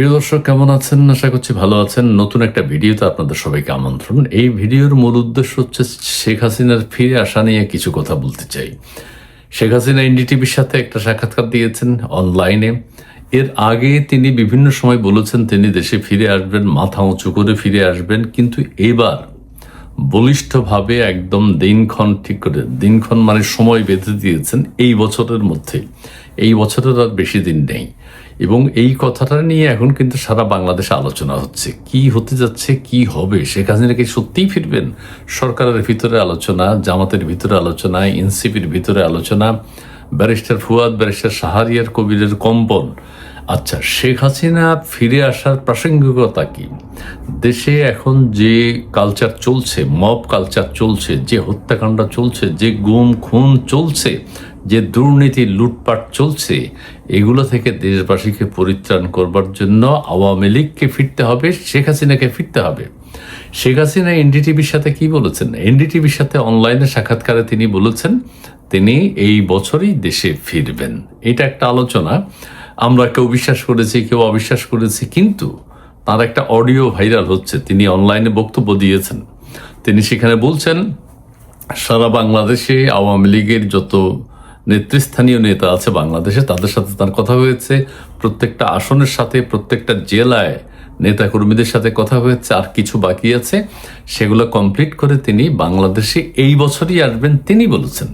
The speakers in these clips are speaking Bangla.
প্রিয় দর্শক, কেমন আছেন? আশা করছি ভালো আছেন। নতুন একটা ভিডিওতে আপনাদের সবাইকে আমন্ত্রণ। এই ভিডিওর মূল উদ্দেশ্য হচ্ছে শেখ হাসিনার ফিরে আসা নিয়ে কিছু কথা বলতে চাই। শেখ হাসিনা এনডিটিভির সাথে একটা সাক্ষাৎকার দিয়েছেন অনলাইনে। এর আগে তিনি বিভিন্ন সময় বলেছেন তিনি দেশে ফিরে আসবেন, মাথা উঁচু করে ফিরে আসবেন, কিন্তু এবার বলিষ্ঠভাবে একদম দিনক্ষণ ঠিক করে, দিনক্ষণ মানে সময় বেঁধে দিয়েছেন এই বছরের মধ্যে। এই বছরের আর বেশি দিন নেই এবং এই কথাটা নিয়ে এখন কিন্তু সারা বাংলাদেশে আলোচনা হচ্ছে। কি হতে যাচ্ছে, কি হবে, শেখ হাসিনা কি সত্যিই ফিরবেন? সরকারের ভিতরে আলোচনা, জামাতের ভিতরে আলোচনা, এনসিপির ভিতরে আলোচনা, ব্যারিস্টার ফুয়াদ, ব্যারিস্টার শাহরিয়ার কবিরের কম্পন। আচ্ছা, শেখ হাসিনা ফিরে আসার প্রাসঙ্গিকতা কি? দেশে এখন যে কালচার চলছে, মব কালচার চলছে, যে হত্যাকাণ্ড চলছে, যে গুম খুন চলছে, যে দুর্নীতি লুটপাট চলছে, এগুলো থেকে দেশবাসীকে পরিত্রাণ করবার জন্য আওয়ামী লীগকে ফিরতে হবে, শেখ হাসিনাকে ফিরতে হবে। শেখ হাসিনা এনডিটিভির সাথে কি বলেছেন? এনডিটিভির সাথে অনলাইনে সাক্ষাৎকারে তিনি বলেছেন তিনি এই বছরই দেশে ফিরবেন। এটা একটা আলোচনা। আমরা কেউ বিশ্বাস করেছি, কেউ অবিশ্বাস করেছি, কিন্তু তার একটা অডিও ভাইরাল হচ্ছে। তিনি অনলাইনে বক্তব্য দিয়েছেন। তিনি সেখানে বলছেন সারা বাংলাদেশে আওয়ামী লীগের যত নেতৃস্থানীয় নেতা আছে বাংলাদেশে, তাদের সাথে তার কথা হয়েছে। প্রত্যেকটা আসনের সাথে, প্রত্যেকটা জেলায় নেতাকর্মীদের সাথে কথা হয়েছে। আর কিছু বাকি আছে, সেগুলো কমপ্লিট করে তিনি বাংলাদেশে এই বছরই আসবেন। তিনি বলেছেন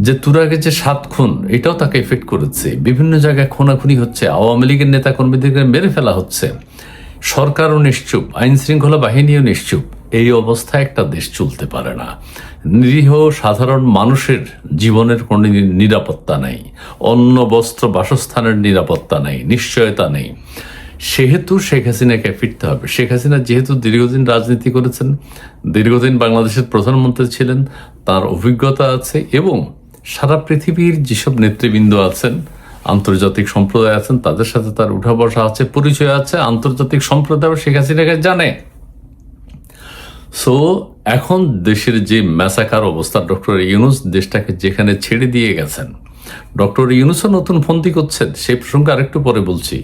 যে তুরাগে যে 7 খুন, এটাও তাকে এফেক্ট করেছে। বিভিন্ন জায়গায় খুনাখুনি হচ্ছে, আওয়ামী লীগের নেতাকর্মীদেরকে মেরে ফেলা হচ্ছে, সরকারও নিশ্চুপ, আইন শৃঙ্খলা বাহিনীও নিশ্চুপ। এই অবস্থায় একটা দেশ চলতে পারে না। নিরীহ সাধারণ মানুষের জীবনের কোনো নিরাপত্তা নেই, অন্ন বস্ত্র বাসস্থানের নিরাপত্তা নেই, নিশ্চয়তা নেই। সেহেতু শেখ হাসিনাকে ফিরতে হবে। শেখ হাসিনা যেহেতু দীর্ঘদিন রাজনীতি করেছেন, দীর্ঘদিন বাংলাদেশের প্রধানমন্ত্রী ছিলেন, তার অভিজ্ঞতা আছে এবং সারা পৃথিবীর যেসব নেতৃবৃন্দ আছেন, আন্তর্জাতিক সম্প্রদায় আছেন, তাদের সাথে তার উঠা বসা আছে, পরিচয় আছে। আন্তর্জাতিক সম্প্রদায় শেখ হাসিনাকে জানে। সো এখন দেশের যে ম্যাসাকার অবস্থা, ডক্টর ইউনূস দেশটাকে যেখানে ছেড়ে দিয়ে গেছেন, ডক্টর ইউনূসও নতুন ফন্দি করছেন। সেই প্রসঙ্গে আরেকটু পরে বলছি।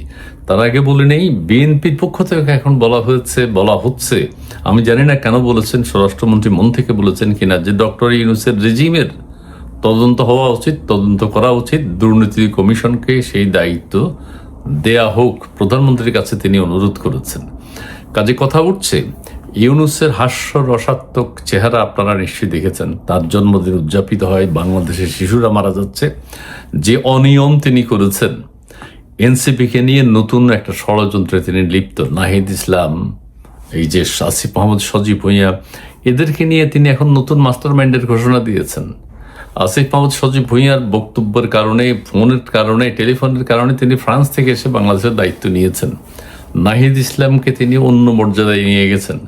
তার আগে বলে নেই, বিএনপির পক্ষ থেকে এখন বলা হচ্ছে, আমি জানি না কেন বলেছেন, স্বরাষ্ট্রমন্ত্রী মন থেকে বলেছেন কিনা, যে ডক্টর ইউনূসের রেজিমের তদন্ত হওয়া উচিত, তদন্ত করা উচিত, দুর্নীতি কমিশনকে সেই দায়িত্ব দেয়া হোক। প্রধানমন্ত্রীর কাছে তিনি অনুরোধ করেছেন। কাজে কথা উঠছে, ইউনূসের হাস্যরসাত্মক চেহারা আপনারা নিশ্চয়ই দেখেছেন। তার জন্মদিন উদযাপিত হয়, বাংলাদেশের শিশুরা মারা যাচ্ছে। যে অনিয়ম তিনি করেছেন, এনসিপিকে নিয়ে নতুন একটা ষড়যন্ত্রে তিনি লিপ্ত। নাহিদ ইসলাম, এই যে আসিফ মাহমুদ, সজীব ভুঁইয়া, এদেরকে নিয়ে তিনি এখন নতুন মাস্টার মাইন্ডের ঘোষণা দিয়েছেন। আসিফ মাহমুদ, সজীব ভুঁইয়ার বক্তব্যের কারণে, ফোনের কারণে, টেলিফোনের কারণে তিনি ফ্রান্স থেকে এসে বাংলাদেশের দায়িত্ব নিয়েছেন। নাহিদ ইসলামকে তিনি অন্য মর্যাদায় নিয়ে গেছেন।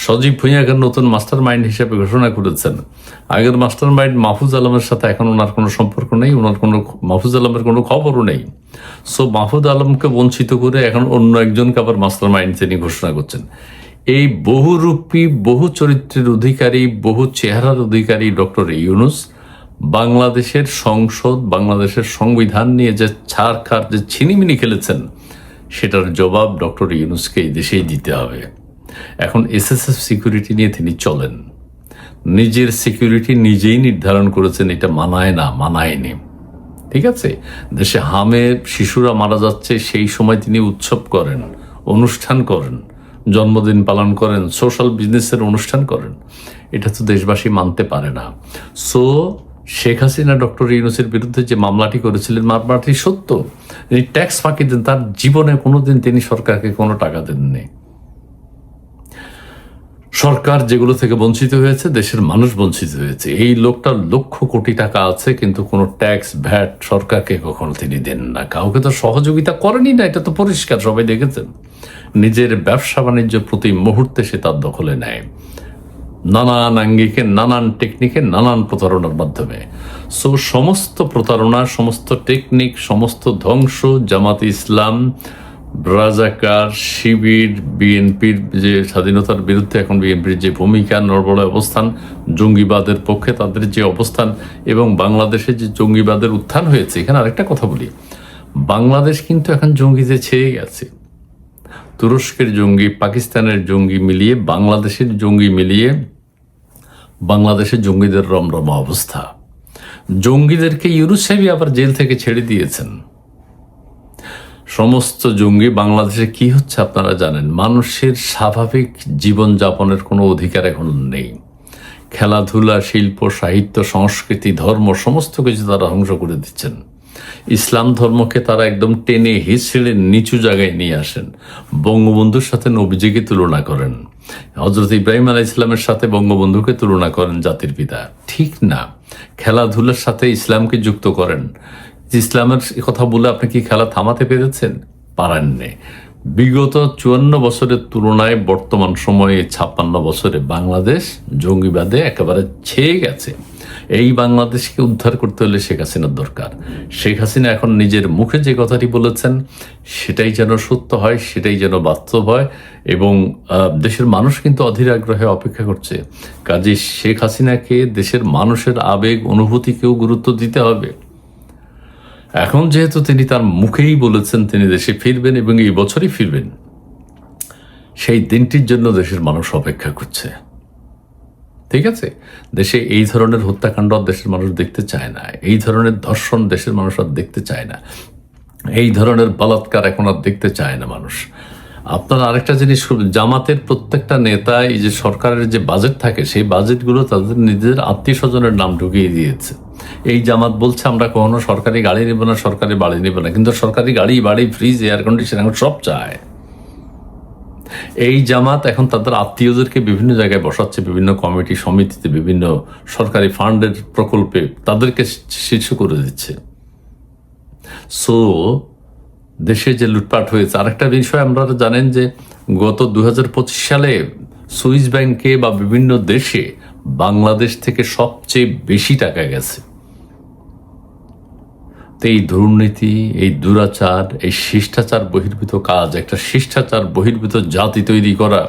সজীব ভুঁইয়াকে নতুন মাস্টার মাইন্ড হিসেবে ঘোষণা করেছেন। আগের মাস্টার মাইন্ড মাহফুজ আলমের সাথে এখন ওনার কোনো সম্পর্ক নেই, মাহফুজ আলমের কোনো খবরও নেই। সো মাহফুজ আলমকে বঞ্চিত করে এখন অন্য একজনকে আবার মাস্টার মাইন্ড তিনি ঘোষণা করছেন। এই বহুরূপী, বহু চরিত্রের অধিকারী, বহু চেহারার অধিকারী ডক্টর ইউনূস বাংলাদেশের সংসদ, বাংলাদেশের সংবিধান নিয়ে যে ছাড়খার, যে ছিনিমিনি খেলেছেন, সেটার জবাব ডক্টর ইউনূসকে এই দেশেই দিতে হবে। এখন এসএসএফ সিকিউরিটি নিয়ে তিনি চলেন, নিজের সিকিউরিটি নিজেই নির্ধারণ করেছেন। এটা মানায়নি। ঠিক আছে, দেশে হামে শিশুরা মারা যাচ্ছে, সেই সময় তিনি উৎসব করেন, অনুষ্ঠান করেন, জন্মদিন পালন করেন, সোশ্যাল বিজনেসের অনুষ্ঠান করেন। এটা তো দেশবাসী মানতে পারে না। সো শেখ হাসিনা ডক্টর ইউনূসের বিরুদ্ধে যে মামলাটি করেছিলেন, মামলাটি সত্য। তিনি ট্যাক্স ফাঁকি দেন, তার জীবনে কোনোদিন তিনি সরকারকে কোনো টাকা দেননি। সরকার যেগুলো থেকে বঞ্চিত হয়েছে, দেশের মানুষ বঞ্চিত হয়েছে। এই লোকটার লক্ষ কোটি টাকা আছে, কিন্তু কোনো ট্যাক্স, ভ্যাট সরকারকে কখনো তিনি দেন না। কাউকে তো সহযোগিতা করেনি না, এটা তো পরিষ্কার, সবাই দেখেছেন। নিজের ব্যবসা বাণিজ্য প্রতি মুহূর্তে সে তার দখলে নেয়, নানান আঙ্গিকে, নানান টেকনিকে, নানান প্রতারণার মাধ্যমে। সো সমস্ত প্রতারণা, সমস্ত টেকনিক, সমস্ত ধ্বংস, জামাতে ইসলাম, রাজাকার, শিবির, বিএনপির যে স্বাধীনতার বিরুদ্ধে এখন বিএনপির যে ভূমিকা, নড়বড়ে অবস্থান, জঙ্গিবাদের পক্ষে তাদের যে অবস্থান, এবং বাংলাদেশে যে জঙ্গিবাদের উত্থান হয়েছে। এখানে আরেকটা কথা বলি, বাংলাদেশ কিন্তু এখন জঙ্গিতে ছেয়ে গেছে। তুরস্কের জঙ্গি, পাকিস্তানের জঙ্গি মিলিয়ে, বাংলাদেশের জঙ্গি মিলিয়ে বাংলাদেশের জঙ্গিদের রমরমা অবস্থা। জঙ্গিদেরকে ইউনূস সাহেব আবার জেল থেকে ছেড়ে দিয়েছেন। সমস্ত জঙ্গি বাংলাদেশে কি হচ্ছে আপনারা জানেন। মানুষের স্বাভাবিক জীবনযাপনের কোনো অধিকার এখন নেই। খেলাধুলা, শিল্প, সাহিত্য, সংস্কৃতি, ধর্ম সমস্ত কিছু তারা ধ্বংস করে দিচ্ছেন। ইসলাম ধর্মকে তারা একদম টেনে হিঁচড়ে নিচু জায়গায় নিয়ে আসেন। বঙ্গবন্ধুর সাথে নবীজিকে তুলনা করেন, হযরত ইব্রাহিম আলাইহিস সালামের সাথে বঙ্গবন্ধুকে তুলনা করেন, জাতির পিতা। ঠিক না। খেলাধুলার সাথে ইসলামকে যুক্ত করেন। ইসলামের কথা বলে আপনি কি খেলা থামাতে পেরেছেন? পারেননি। বিগত 54 বছরের তুলনায় বর্তমান সময়ে 56 বছরে বাংলাদেশ জঙ্গিবাদে একেবারে ছেয়ে গেছে। এই বাংলাদেশকে উদ্ধার করতে হলে শেখ হাসিনার দরকার। শেখ হাসিনা এখন নিজের মুখে যে কথাটি বলেছেন সেটাই যেন সত্য হয়, সেটাই যেন বাস্তব হয়, এবং দেশের মানুষ কিন্তু অধীর আগ্রহে অপেক্ষা করছে। কাজে শেখ হাসিনাকে দেশের মানুষের আবেগ অনুভূতিকেও গুরুত্ব দিতে হবে। এখন যেহেতু তিনি তার মুখেই বলেছেন তিনি দেশে ফিরবেন এবং এই বছরই ফিরবেন, সেই দিনটির জন্য দেশের মানুষ অপেক্ষা করছে। ঠিক আছে? দেশে এই ধরনের হত্যাকাণ্ড দেশের মানুষ দেখতে চায় না, এই ধরনের ধর্ষণ দেশের মানুষ আর দেখতে চায় না, এই ধরনের বলাৎকার এখন আর দেখতে চায় না মানুষ। আপনার আরেকটা জিনিস, জামাতের প্রত্যেকটা নেতা এই যে সরকারের যে বাজেট থাকে সেই বাজেটগুলো তাদের নিজের আত্মীয় স্বজনের নাম ঢুকিয়ে দিয়েছে। এই জামাত বলছে আমরা কখনো সরকারি গাড়ি নেব না, সরকারি বাড়ি নেব না, কিন্তু সরকারি গাড়ি, বাড়ি, ফ্রিজ, এয়ার কন্ডিশন এখন সব চায়। এই জামাত এখন তাদের আত্মীয়দেরকে বিভিন্ন জায়গায় বসাচ্ছে, বিভিন্ন কমিটি সমিতিতে, বিভিন্ন সরকারি ফান্ডের প্রকল্পে তাদেরকে শীর্ষ করে দিচ্ছে। সো দেশে যে লুটপাট হয়েছে, আরেকটা বিষয় আপনারা জানেন যে গত 2025 সালে সুইস ব্যাংকে বা বিভিন্ন দেশে বাংলাদেশ থেকে সবচেয়ে বেশি টাকা গেছে। তো এই দুর্নীতি, এই দুরাচার, এই শিষ্টাচার বহির্ভূত কাজ, একটা শিষ্টাচার বহির্ভূত জাতি তৈরি করা,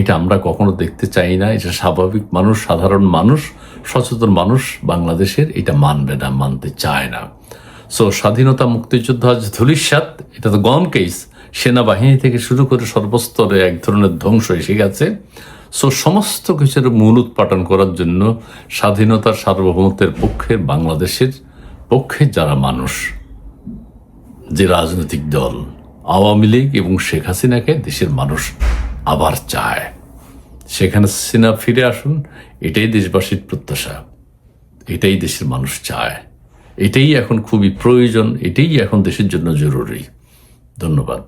এটা আমরা কখনো দেখতে চাই না। এটা স্বাভাবিক মানুষ, সাধারণ মানুষ, সচেতন মানুষ বাংলাদেশের এটা মানবে না, মানতে চায় না। সো স্বাধীনতা, মুক্তিযুদ্ধ আজ ধূলিসাৎ, এটা তো গন কেস। সেনাবাহিনী থেকে শুরু করে সর্বস্তরে এক ধরনের ধ্বংস এসে গেছে। সো সমস্ত কিছুর মূল উৎপাটন করার জন্য স্বাধীনতার সার্বভৌমত্বের পক্ষে, বাংলাদেশের পক্ষে যারা মানুষ, যে রাজনৈতিক দল, আওয়ামী লীগ এবং শেখ হাসিনাকে দেশের মানুষ আবার চায়। শেখ হাসিনা ফিরে আসুন, এটাই দেশবাসীর প্রত্যাশা, এটাই দেশের মানুষ চায়, এটাই এখন খুবই প্রয়োজন, এটাই এখন দেশের জন্য জরুরি। ধন্যবাদ।